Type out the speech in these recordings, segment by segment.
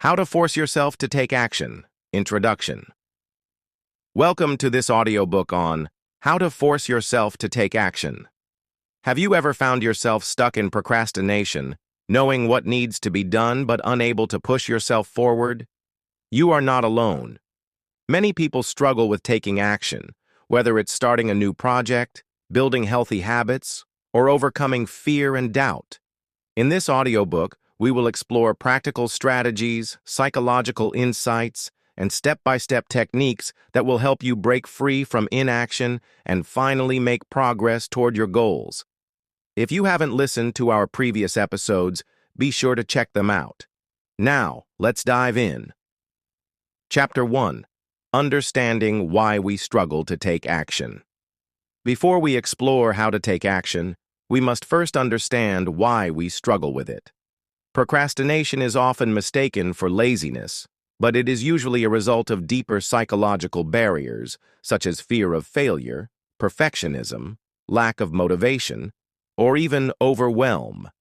How to Force Yourself to Take Action. Introduction. Welcome to this audiobook on How to Force Yourself to Take Action. Have you ever found yourself stuck in procrastination, knowing what needs to be done but unable to push yourself forward? You are not alone. Many people struggle with taking action, whether it's starting a new project, building healthy habits, or overcoming fear and doubt. In this audiobook, we will explore practical strategies, psychological insights, and step-by-step techniques that will help you break free from inaction and finally make progress toward your goals. If you haven't listened to our previous episodes, be sure to check them out. Now, let's dive in. Chapter 1. Understanding why we struggle to take action. Before we explore how to take action, we must first understand why we struggle with it. Procrastination is often mistaken for laziness, but it is usually a result of deeper psychological barriers, such as fear of failure, perfectionism, lack of motivation, or even overwhelm.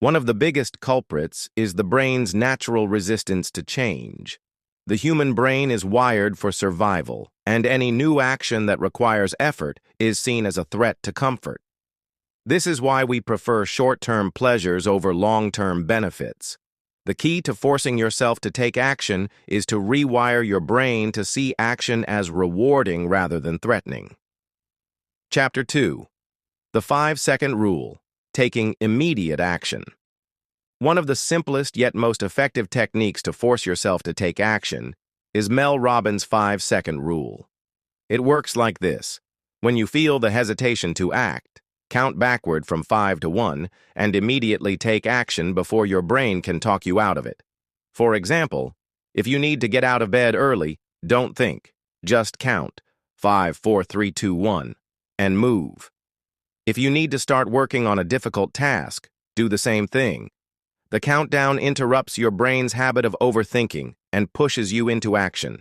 One of the biggest culprits is the brain's natural resistance to change. The human brain is wired for survival, and any new action that requires effort is seen as a threat to comfort. This is why we prefer short-term pleasures over long-term benefits. The key to forcing yourself to take action is to rewire your brain to see action as rewarding rather than threatening. Chapter 2. The 5-second rule, taking immediate action. One of the simplest yet most effective techniques to force yourself to take action is Mel Robbins' 5-second rule. It works like this. When you feel the hesitation to act, count backward from 5 to 1 and immediately take action before your brain can talk you out of it. For example, if you need to get out of bed early, don't think. Just count 5, 4, 3, 2, 1 and move. If you need to start working on a difficult task, do the same thing. The countdown interrupts your brain's habit of overthinking and pushes you into action.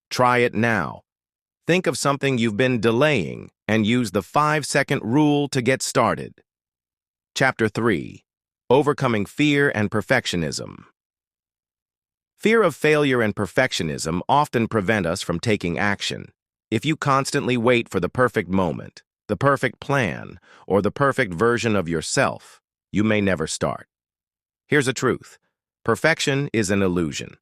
Try it now. Think of something you've been delaying and use the 5-second rule to get started. Chapter 3. Overcoming Fear and Perfectionism. Fear of failure and perfectionism often prevent us from taking action. If you constantly wait for the perfect moment, the perfect plan, or the perfect version of yourself, you may never start. Here's a truth. Perfection is an illusion.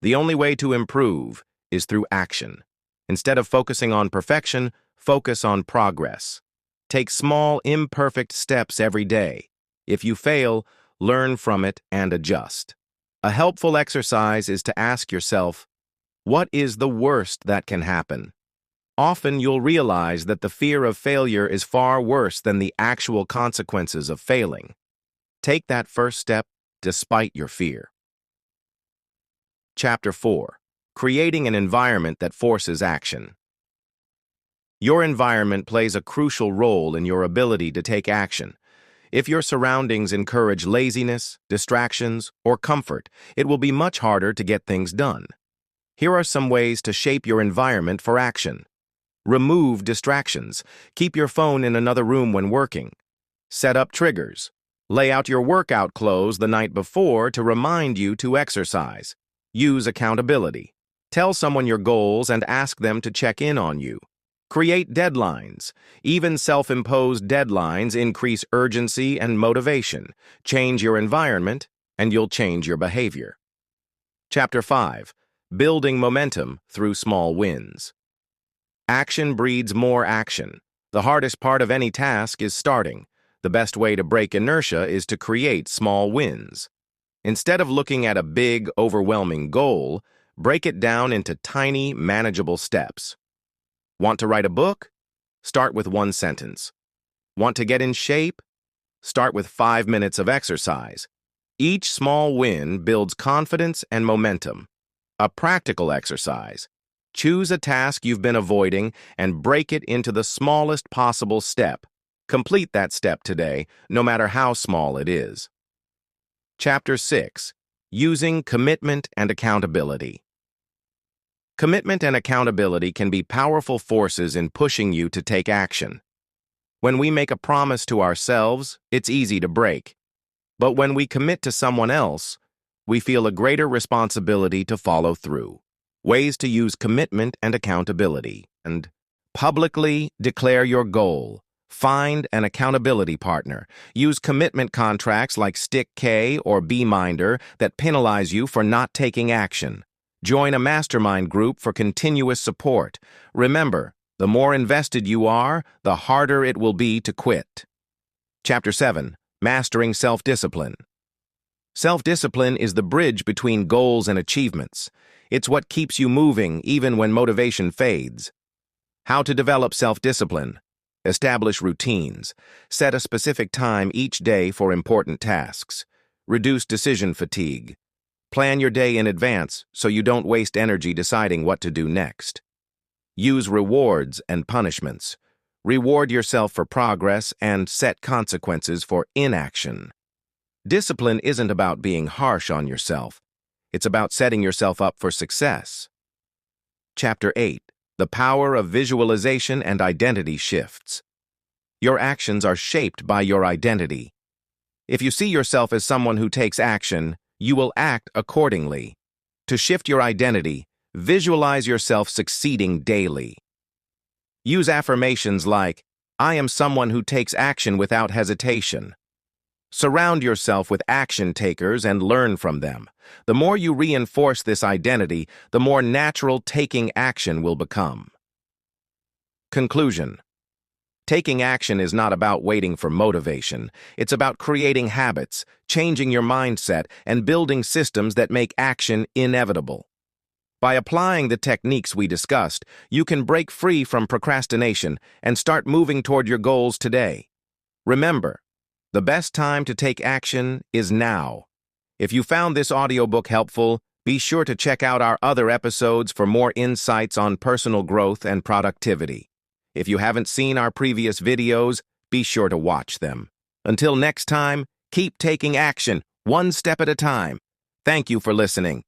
The only way to improve is through action. Instead of focusing on perfection, focus on progress. Take small, imperfect steps every day. If you fail, learn from it and adjust. A helpful exercise is to ask yourself, what is the worst that can happen? Often you'll realize that the fear of failure is far worse than the actual consequences of failing. Take that first step despite your fear. Chapter 4. Creating an environment that forces action. Your environment plays a crucial role in your ability to take action. If your surroundings encourage laziness, distractions, or comfort, it will be much harder to get things done. Here are some ways to shape your environment for action. Remove distractions. Keep your phone in another room when working. Set up triggers. Lay out your workout clothes the night before to remind you to exercise. Use accountability. Tell someone your goals and ask them to check in on you. Create deadlines. Even self-imposed deadlines increase urgency and motivation. Change your environment, and you'll change your behavior. Chapter 5. Building momentum through small wins. Action breeds more action. The hardest part of any task is starting. The best way to break inertia is to create small wins. Instead of looking at a big, overwhelming goal, break it down into tiny, manageable steps. Want to write a book? Start with 1 sentence. Want to get in shape? Start with 5 minutes of exercise. Each small win builds confidence and momentum. A practical exercise. Choose a task you've been avoiding and break it into the smallest possible step. Complete that step today, no matter how small it is. Chapter 6. Using Commitment and Accountability. Commitment and accountability can be powerful forces in pushing you to take action. When we make a promise to ourselves, it's easy to break. But when we commit to someone else, we feel a greater responsibility to follow through. Ways to use commitment and accountability. And publicly declare your goal. Find an accountability partner. Use commitment contracts like Stick K or Be-Minder that penalize you for not taking action. Join a mastermind group for continuous support. Remember, the more invested you are, the harder it will be to quit. Chapter 7. Mastering Self-Discipline. Self-discipline is the bridge between goals and achievements. It's what keeps you moving even when motivation fades. How to develop self-discipline. Establish routines. Set a specific time each day for important tasks. Reduce decision fatigue. Plan your day in advance so you don't waste energy deciding what to do next. Use rewards and punishments. Reward yourself for progress and set consequences for inaction. Discipline isn't about being harsh on yourself. It's about setting yourself up for success. Chapter 8. The Power of Visualization and Identity Shifts. Your actions are shaped by your identity. If you see yourself as someone who takes action, you will act accordingly. To shift your identity, visualize yourself succeeding daily. Use affirmations like, "I am someone who takes action without hesitation." Surround yourself with action takers and learn from them. The more you reinforce this identity, the more natural taking action will become. Conclusion. Taking action is not about waiting for motivation. It's about creating habits, changing your mindset, and building systems that make action inevitable. By applying the techniques we discussed, you can break free from procrastination and start moving toward your goals today. Remember, the best time to take action is now. If you found this audiobook helpful, be sure to check out our other episodes for more insights on personal growth and productivity. If you haven't seen our previous videos, be sure to watch them. Until next time, keep taking action, one step at a time. Thank you for listening.